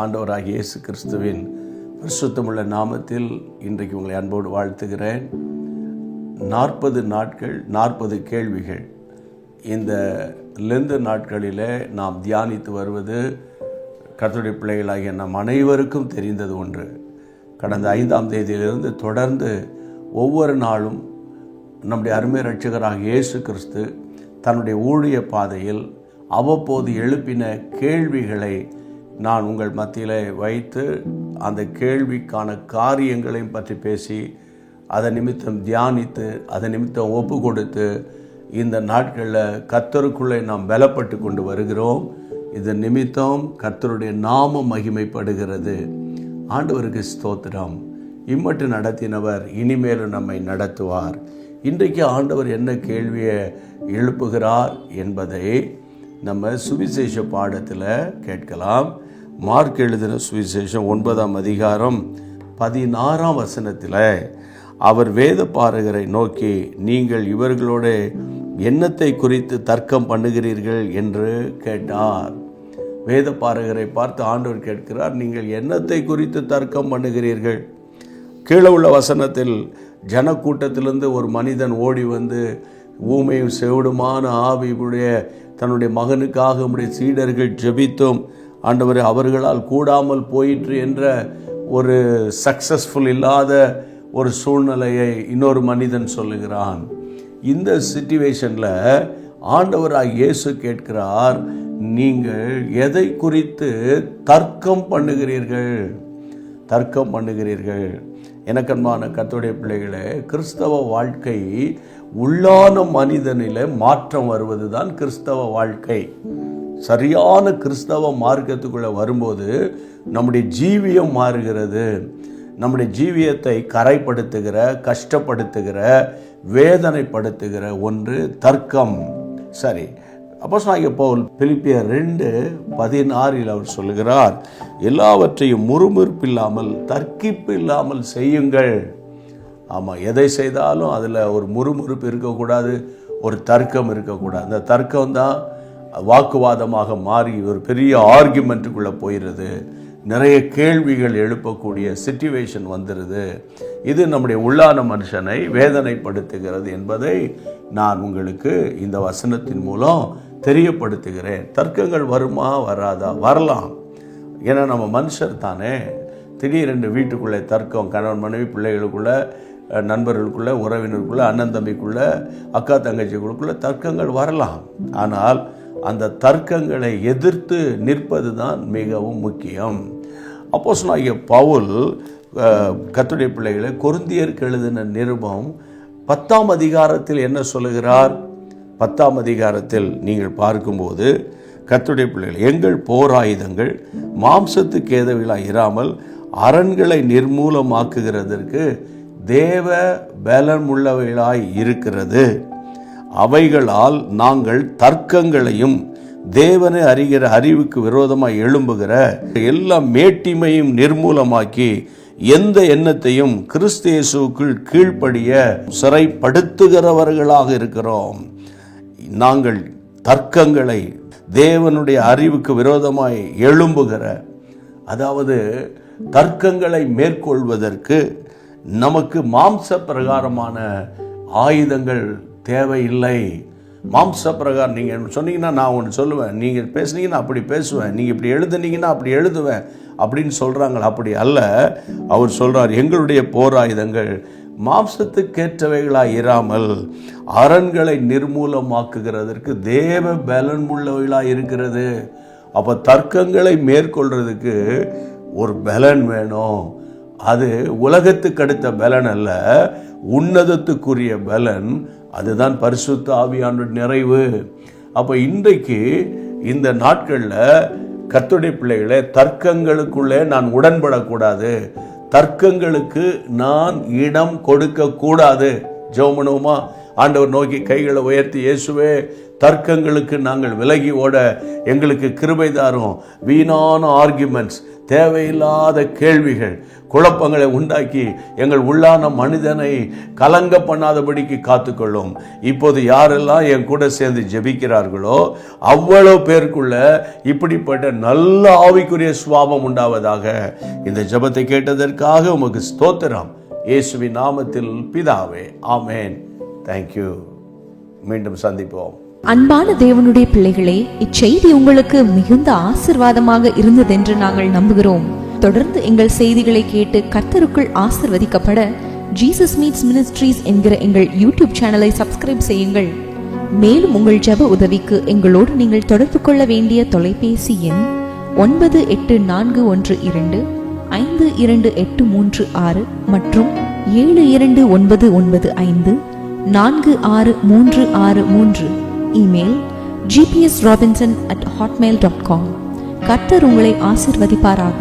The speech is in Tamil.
ஆண்டவராகிய இயேசு கிறிஸ்துவின் பரிசுத்தமுள்ள நாமத்தில் இன்றைக்கு உங்களை அன்போடு வாழ்த்துகிறேன். 40 நாட்கள் 40 கேள்விகள். இந்த லெந்து நாட்களிலே நாம் தியானித்து வருவது கர்த்தருடைய பிள்ளைகளாகிய நம் அனைவருக்கும் தெரிந்தது ஒன்று. கடந்த 5ஆம் தேதியிலிருந்து தொடர்ந்து ஒவ்வொரு நாளும் நம்முடைய அருமை இரட்சகராகிய இயேசு கிறிஸ்து தன்னுடைய ஊழிய பாதையில் அவ்வப்போது எழுப்பின கேள்விகளை நான் உங்கள் மத்தியிலே வைத்து அந்த கேள்விக்கான காரியங்களையும் பற்றி பேசி அதை நிமித்தம் தியானித்து அதை நிமித்தம் ஒப்பு கொடுத்து இந்த நாட்களில் கர்த்தருக்குள்ளே நாம் பலப்பட்டு கொண்டு வருகிறோம். இது நிமித்தம் கர்த்தருடைய நாமம் மகிமைப்படுகிறது. ஆண்டவருக்கு ஸ்தோத்திரம். இம்மட்டு நடத்தினவர் இனிமேலும் நம்மை நடத்துவார். இன்றைக்கு ஆண்டவர் என்ன கேள்வியை எழுப்புகிறார் என்பதை நம்ம சுவிசேஷ பாடத்தில் கேட்கலாம். மார்க் எழுதின சுவிசேஷம் 9ஆம் அதிகாரம் 16ஆம் வசனத்தில் அவர் வேத பாரகரை நோக்கி, நீங்கள் இவர்களோட என்னத்தை குறித்து தர்க்கம் பண்ணுகிறீர்கள் என்று கேட்டார். வேத பாரகரை பார்த்து ஆண்டவர் கேட்கிறார், நீங்கள் என்னத்தை குறித்து தர்க்கம் பண்ணுகிறீர்கள்? கீழே உள்ள வசனத்தில் ஜனக்கூட்டத்திலிருந்து ஒரு மனிதன் ஓடி வந்து ஊமையும் செவிடுமான ஆவியுடைய தன்னுடைய மகனுக்காக நம்முடைய சீடர்கள் ஜெபித்தும் ஆண்டவரே அவர்களால் கூடாமல் போயிற்று என்ற ஒரு சக்சஸ்ஃபுல் இல்லாத ஒரு சூழ்நிலையை இன்னொரு மனிதன் சொல்லுகிறான். இந்த சிச்சுவேஷனில் ஆண்டவராகிய இயேசு கேட்கிறார், நீங்கள் எதை குறித்து தர்க்கம் பண்ணுகிறீர்கள்? எனக்கன்பான கர்த்தருடைய பிள்ளைகளே, கிறிஸ்தவ வாழ்க்கை உள்ளான மனிதனிலே மாற்றம் வருவது தான் கிறிஸ்தவ வாழ்க்கை. சரியான கிறிஸ்தவ மார்க்கத்துக்குள்ளே வரும்போது நம்முடைய ஜீவியம் மாறுகிறது. நம்முடைய ஜீவியத்தை கரைப்படுத்துகிற, கஷ்டப்படுத்துகிற, வேதனைப்படுத்துகிற ஒன்று தர்க்கம். சரி, அப்போஸ்தலனாகிய பவுல் பிலிப்பியர் 2:16 அவர் சொல்லுகிறார், எல்லாவற்றையும் முறுமுறுப்பில்லாமல் தர்க்கிப்பு இல்லாமல் செய்யுங்கள். ஆமாம், எதை செய்தாலும் அதில் ஒரு முறுமுறுப்பு இருக்கக்கூடாது, ஒரு தர்க்கம் இருக்கக்கூடாது. அந்த தர்க்கம் தான் வாக்குவாதமாக மாறி ஒரு பெரிய ஆர்கியூமெண்ட்டுக்குள்ளே போயிடுது. நிறைய கேள்விகள் எழுப்பக்கூடிய சிச்சுவேஷன் வந்துடுது. இது நம்முடைய உள்ளான மனுஷனை வேதனைப்படுத்துகிறது என்பதை நான் உங்களுக்கு இந்த வசனத்தின் மூலம் தெரியப்படுத்துகிறேன். தர்க்கங்கள் வருமா வராதா? வரலாம். ஏன்னா நம்ம மனுஷர் தானே. திடீரென்று வீட்டுக்குள்ளே தர்க்கம், கணவன் மனைவி, பிள்ளைகளுக்குள்ளே, நண்பர்களுக்குள்ளே, உறவினருக்குள்ளே, அண்ணன் தம்பிக்குள்ளே, அக்கா தங்கச்சிகளுக்குள்ளே தர்க்கங்கள் வரலாம். ஆனால் அந்த தர்க்கங்களை எதிர்த்து நிற்பது தான் மிகவும் முக்கியம். அப்போஸ்தலனாகிய பவுல் கர்த்தருடைய பிள்ளைகளை கொரிந்தியருக்கு எழுதின நிருபம் 10ஆம் அதிகாரத்தில் என்ன சொல்லுகிறார்? 10ஆம் அதிகாரத்தில் நீங்கள் பார்க்கும்போது, கர்த்தருடைய பிள்ளைகள், எங்கள் போராயுதங்கள் மாம்சத்துக்கு ஏதவிலாய் இராமல் அரண்களை நிர்மூலமாக்குகிறதற்கு தேவ பலமுள்ளவைகளாய் இருக்கிறது. அவைகளால் நாங்கள் தர்க்கங்களையும் தேவனை அறிகிற அறிவுக்கு விரோதமாய் எழும்புகிற எல்லா மேட்டிமையும் நிர்மூலமாக்கி எந்த எண்ணத்தையும் கிறிஸ்து இயேசுவுக்குள் கீழ்ப்படிய சிறைப்படுத்துகிறவர்களாக இருக்கிறோம். நாங்கள் தர்க்கங்களை தேவனுடைய அறிவுக்கு விரோதமாய் எழும்புகிற, அதாவது தர்க்கங்களை மேற்கொள்வதற்கு நமக்கு மாம்ச பிரகாரமான ஆயுதங்கள் தேவையில்லை. மாம்ச பிரகாரம் நீங்கள் சொன்னீங்கன்னா நான் ஒன்று சொல்லுவேன், நீங்கள் பேசுனீங்கன்னா அப்படி பேசுவேன், நீங்கள் இப்படி எழுதுனீங்கன்னா அப்படி எழுதுவேன் அப்படின்னு சொல்கிறாங்க. அப்படி அல்ல. அவர் சொல்கிறார், எங்களுடைய போராயுதங்கள் மாம்சத்துக்கேற்றவைகளாக இராமல் அரண்களை நிர்மூலமாக்குகிறதற்கு தேவ பலன் உள்ளவைகளாக இருக்கிறது. அப்போ தர்க்கங்களை மேற்கொள்றதுக்கு ஒரு பலன் வேணும். அது உலகத்துக்கு அடுத்த பலன் அல்ல, உன்னதத்துக்குரிய பலன். அதுதான் பரிசுத்த ஆவியானவருடைய நிறைவு. அப்போ இன்றைக்கு இந்த நாட்களில் கர்த்தருடைய பிள்ளைகளே, தர்க்கங்களுக்குள்ளே நான் உடன்படக்கூடாது, தர்க்கங்களுக்கு நான் இடம் கொடுக்க கூடாது. ஜெபம் பண்ணுவோமா? ஆண்டவர் நோக்கி கைகளை உயர்த்தி, இயேசுவே, தர்க்கங்களுக்கு நாங்கள் விலகி ஓட எங்களுக்கு கிருபை தாரும். வீணான ஆர்கியூமெண்ட்ஸ், தேவையில்லாத கேள்விகள், குழப்பங்களை உண்டாக்கி எங்கள் உள்ளான மனிதனை கலங்க பண்ணாதபடிக்கு காத்துக்கொள்ளும். இப்போது யாரெல்லாம் என் கூட சேர்ந்து ஜெபிக்கிறார்களோ அவ்வளவு பேருக்குள்ள இப்படிப்பட்ட நல்ல ஆவிக்குரிய சுவாபம் உண்டாவதாக. இந்த ஜெபத்தை கேட்டதற்காக உமக்கு ஸ்தோத்திரம். இயேசுவின் நாமத்தில் பிதாவே, ஆமேன். தேங்க்யூ. மீண்டும் சந்திப்போம். அன்பான தேவனுடைய பிள்ளைகளே, இச்செய்தி உங்களுக்கு மிகுந்த ஆசீர்வாதமாக இருந்ததென்று நாங்கள் நம்புகிறோம். தொடர்ந்து எங்கள் செய்திகளை கேட்டு கர்த்தருக்குள் ஆசீர்வதிக்கப்பட ஜீசஸ் மீட்ஸ் மினிஸ்ட்ரீஸ் என்கிற எங்கள் யூடியூப் சேனலை சப்ஸ்கிரைப் செய்யுங்கள். மேலும் உங்கள் ஜெப உதவிக்கு எங்களோடு நீங்கள் தொடர்பு கொள்ள வேண்டிய தொலைபேசி எண் 9842252836 மற்றும் 7299546363. Email gpsrobinson@hotmail.com. கர்த்தர் உங்களை ஆசீர்வதிப்பாராக.